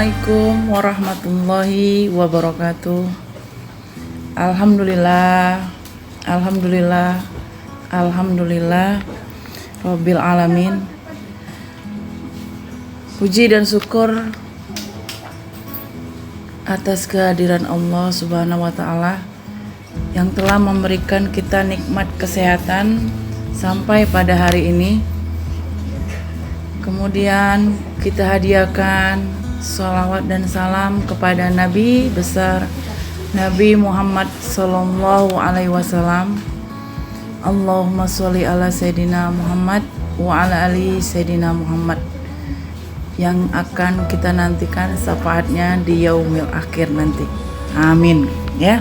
Assalamualaikum warahmatullahi wabarakatuh. Alhamdulillah, Alhamdulillah, Alhamdulillah Rabbil alamin. Puji dan syukur atas kehadiran Allah Subhanahu wa ta'ala yang telah memberikan kita nikmat kesehatan sampai pada hari ini. Kemudian kita hadiahkan sholawat dan salam kepada Nabi besar Nabi Muhammad Sallallahu Alaihi Wasallam. Allahumma sholli ala Sayyidina Muhammad wa ala ali Sayyidina Muhammad, yang akan kita nantikan syafaatnya di yaumil akhir nanti. Amin. Ya.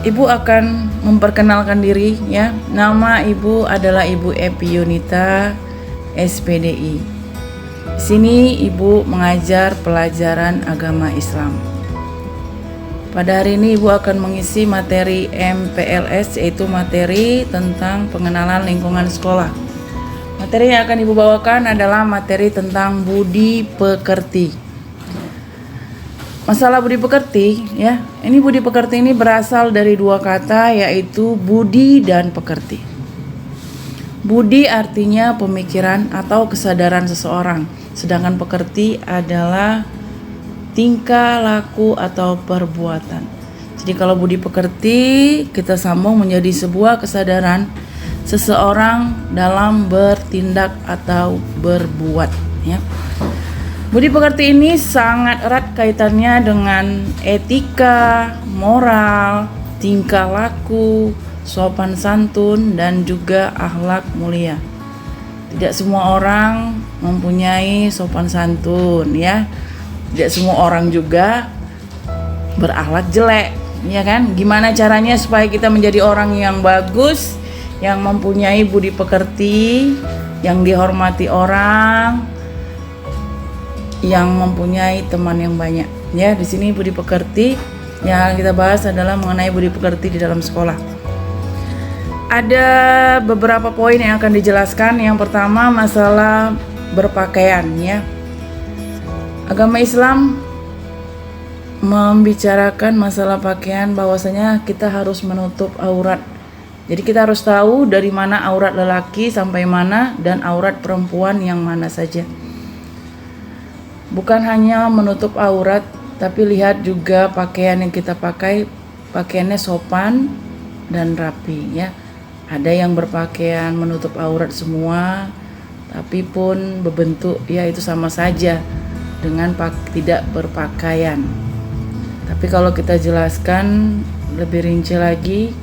Ibu akan memperkenalkan diri, ya. Nama Ibu adalah Ibu Epi Yunita, SPDI. Di sini Ibu mengajar pelajaran agama Islam. Pada hari ini Ibu akan mengisi materi MPLS, yaitu materi tentang pengenalan lingkungan sekolah. Materi yang akan Ibu bawakan adalah materi tentang budi pekerti. Masalah budi pekerti, ya. Ini budi pekerti ini berasal dari dua kata, yaitu budi dan pekerti. Budi artinya pemikiran atau kesadaran seseorang, sedangkan pekerti adalah tingkah laku atau perbuatan. Jadi kalau budi pekerti kita sambung menjadi sebuah kesadaran seseorang dalam bertindak atau berbuat, ya. Budi pekerti ini sangat erat kaitannya dengan etika, moral, tingkah laku, sopan santun, dan juga akhlak mulia. Tidak semua orang mempunyai sopan santun, ya. Tidak semua orang juga berakhlak jelek, ya kan? Gimana caranya supaya kita menjadi orang yang bagus, yang mempunyai budi pekerti, yang dihormati orang, yang mempunyai teman yang banyak, ya. Di sini budi pekerti yang kita bahas adalah mengenai budi pekerti di dalam sekolah. Ada beberapa poin yang akan dijelaskan. Yang pertama masalah berpakaian, ya. Agama Islam membicarakan masalah pakaian, bahwasanya kita harus menutup aurat. Jadi kita harus tahu dari mana aurat lelaki sampai mana dan aurat perempuan yang mana saja. Bukan hanya menutup aurat, tapi lihat juga pakaian yang kita pakai, pakaiannya sopan dan rapi, ya. Ada yang berpakaian menutup aurat semua, tapi pun berbentuk, ya, itu sama saja dengan tidak berpakaian. Tapi kalau kita jelaskan lebih rinci lagi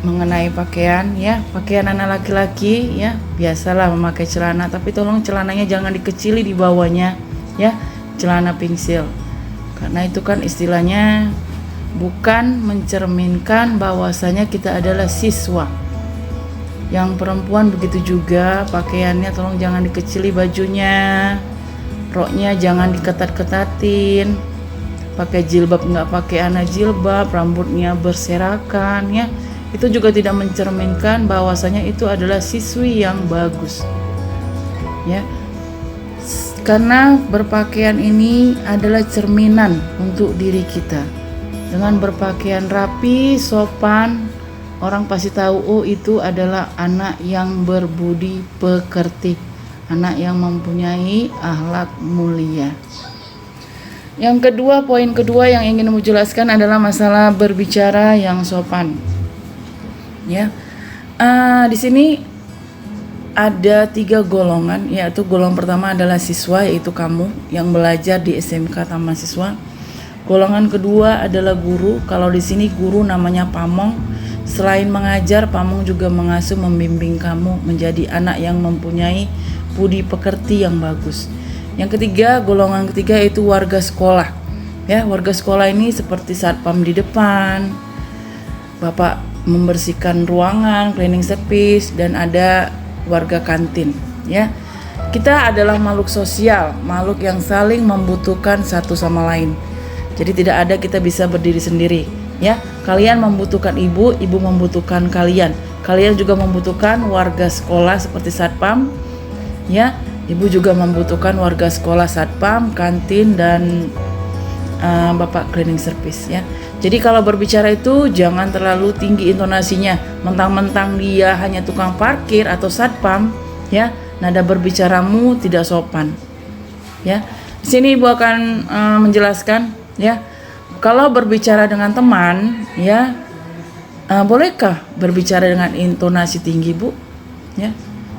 mengenai pakaian, ya, pakaian anak laki-laki, ya, biasalah memakai celana, tapi tolong celananya jangan dikecili di bawahnya, ya, celana pingsil, karena itu kan istilahnya bukan mencerminkan bahwasanya kita adalah siswa. Yang perempuan begitu juga, pakaiannya tolong jangan dikecili bajunya, roknya jangan diketat-ketatin, pakai jilbab nggak pakai anak jilbab, rambutnya berserakan, ya. Itu juga tidak mencerminkan bahwasanya itu adalah siswi yang bagus, ya. Karena berpakaian ini adalah cerminan untuk diri kita. Dengan berpakaian rapi, sopan, orang pasti tahu, oh, itu adalah anak yang berbudi pekerti, anak yang mempunyai akhlak mulia. Yang kedua, poin kedua yang ingin saya jelaskan adalah masalah berbicara yang sopan. Ya, di sini ada 3 golongan, yaitu golongan pertama adalah siswa, yaitu kamu yang belajar di SMK Taman Siswa. Golongan kedua adalah guru. Kalau di sini guru namanya pamong. Selain mengajar, pamong juga mengasuh, membimbing kamu menjadi anak yang mempunyai budi pekerti yang bagus. Yang ketiga, golongan ketiga itu warga sekolah. Ya, warga sekolah ini seperti satpam di depan, bapak membersihkan ruangan, cleaning service, dan ada warga kantin, ya. Kita adalah makhluk sosial, makhluk yang saling membutuhkan satu sama lain. Jadi tidak ada kita bisa berdiri sendiri, ya. Kalian membutuhkan ibu, ibu membutuhkan kalian. Kalian juga membutuhkan warga sekolah seperti satpam, ya. Ibu juga membutuhkan warga sekolah satpam, kantin, dan bapak cleaning service ya. Jadi kalau berbicara itu jangan terlalu tinggi intonasinya, mentang-mentang dia hanya tukang parkir atau satpam ya, nada berbicaramu tidak sopan ya. Di sini Ibu akan menjelaskan ya, kalau berbicara dengan teman ya, bolehkah berbicara dengan intonasi tinggi Bu ya?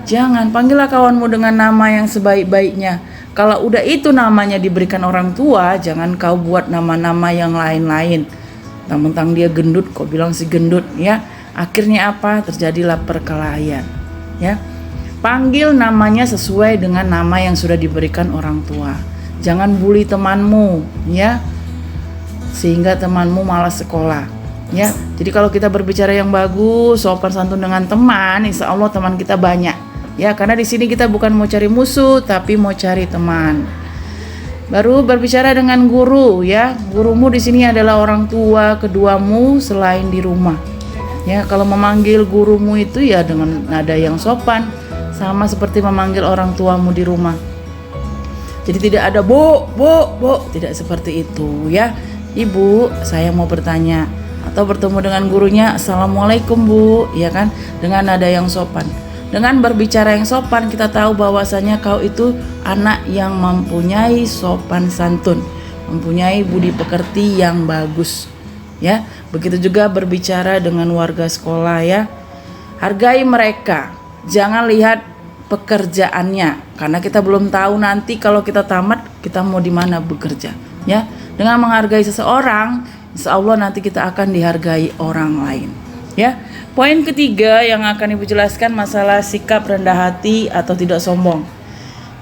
Jangan, panggillah kawanmu dengan nama yang sebaik-baiknya. Kalau udah itu namanya diberikan orang tua, jangan kau buat nama-nama yang lain-lain. Mentang-mentang dia gendut, kok bilang si gendut ya. Akhirnya apa? Terjadilah perkelahian ya. Panggil namanya sesuai dengan nama yang sudah diberikan orang tua. Jangan bully temanmu ya, sehingga temanmu malas sekolah ya. Jadi kalau kita berbicara yang bagus, sopan santun dengan teman, insya Allah teman kita banyak ya, karena di sini kita bukan mau cari musuh tapi mau cari teman. Baru berbicara dengan guru ya. Gurumu di sini adalah orang tua keduamu selain di rumah ya. Kalau memanggil gurumu itu ya dengan nada yang sopan, sama seperti memanggil orang tuamu di rumah. Jadi tidak ada bo, tidak seperti itu ya. Ibu, saya mau bertanya, atau bertemu dengan gurunya, assalamualaikum Bu, ya kan, dengan nada yang sopan. Dengan berbicara yang sopan, kita tahu bahwasanya kau itu anak yang mempunyai sopan santun, mempunyai budi pekerti yang bagus ya. Begitu juga berbicara dengan warga sekolah ya. Hargai mereka, jangan lihat pekerjaannya, karena kita belum tahu nanti kalau kita tamat kita mau di mana bekerja ya. Dengan menghargai seseorang, insya Allah nanti kita akan dihargai orang lain ya. Poin ketiga yang akan Ibu jelaskan masalah sikap rendah hati atau tidak sombong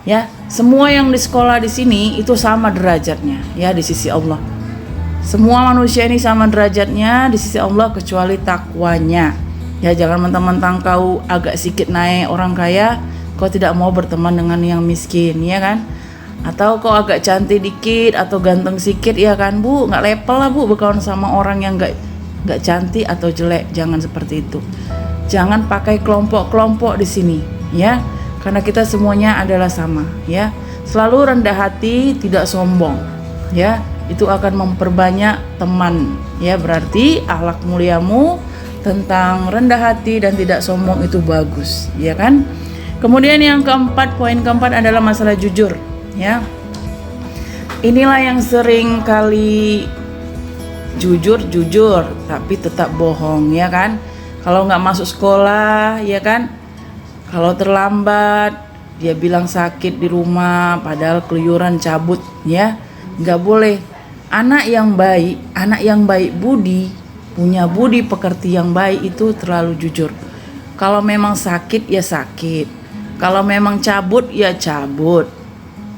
ya. Semua yang di sekolah di sini itu sama derajatnya ya di sisi Allah. Semua manusia ini sama derajatnya di sisi Allah kecuali takwanya ya. Jangan mentang-mentang kau agak sedikit naik orang kaya, kau tidak mau berteman dengan yang miskin ya kan. Atau kau agak cantik dikit atau ganteng sedikit ya kan Bu, nggak level lah Bu berkawan sama orang yang nggak cantik atau jelek. Jangan seperti itu. Jangan pakai kelompok-kelompok di sini ya, karena kita semuanya adalah sama ya. Selalu rendah hati, tidak sombong ya. Itu akan memperbanyak teman ya. Berarti akhlak muliamu tentang rendah hati dan tidak sombong itu bagus ya kan. Kemudian yang keempat, poin keempat adalah masalah jujur ya. Inilah yang sering kali jujur tapi tetap bohong ya kan. Kalau nggak masuk sekolah ya kan, kalau terlambat dia bilang sakit di rumah padahal keluyuran cabut ya. Nggak boleh. Anak yang baik budi, punya budi pekerti yang baik itu terlalu jujur. Kalau memang sakit ya sakit, kalau memang cabut ya cabut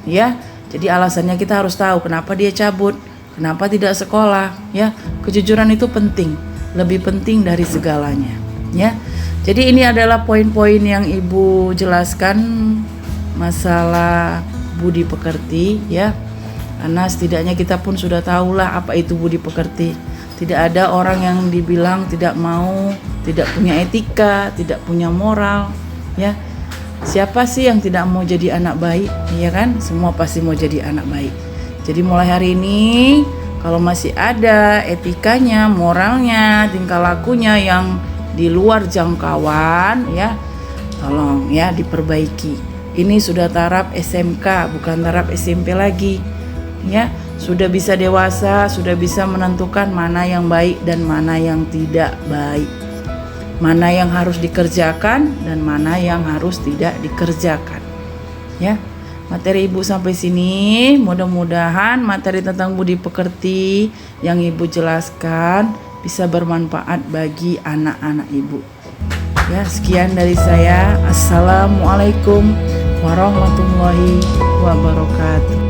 ya. Jadi alasannya kita harus tahu kenapa dia cabut, kenapa tidak sekolah ya. Kejujuran itu penting, lebih penting dari segalanya ya. Jadi ini adalah poin-poin yang Ibu jelaskan masalah budi pekerti ya. Karena setidaknya kita pun sudah tahulah apa itu budi pekerti. Tidak ada orang yang dibilang tidak punya etika, tidak punya moral ya. Siapa sih yang tidak mau jadi anak baik ya kan? Semua pasti mau jadi anak baik. Jadi mulai hari ini kalau masih ada etikanya, moralnya, tingkah lakunya yang di luar jangkauan ya, tolong ya diperbaiki. Ini sudah taraf SMK bukan taraf SMP lagi ya. Sudah bisa dewasa, sudah bisa menentukan mana yang baik dan mana yang tidak baik, mana yang harus dikerjakan dan mana yang harus tidak dikerjakan ya. Materi Ibu sampai sini, mudah-mudahan materi tentang budi pekerti yang Ibu jelaskan bisa bermanfaat bagi anak-anak Ibu ya. Sekian dari saya. Assalamualaikum warahmatullahi wabarakatuh.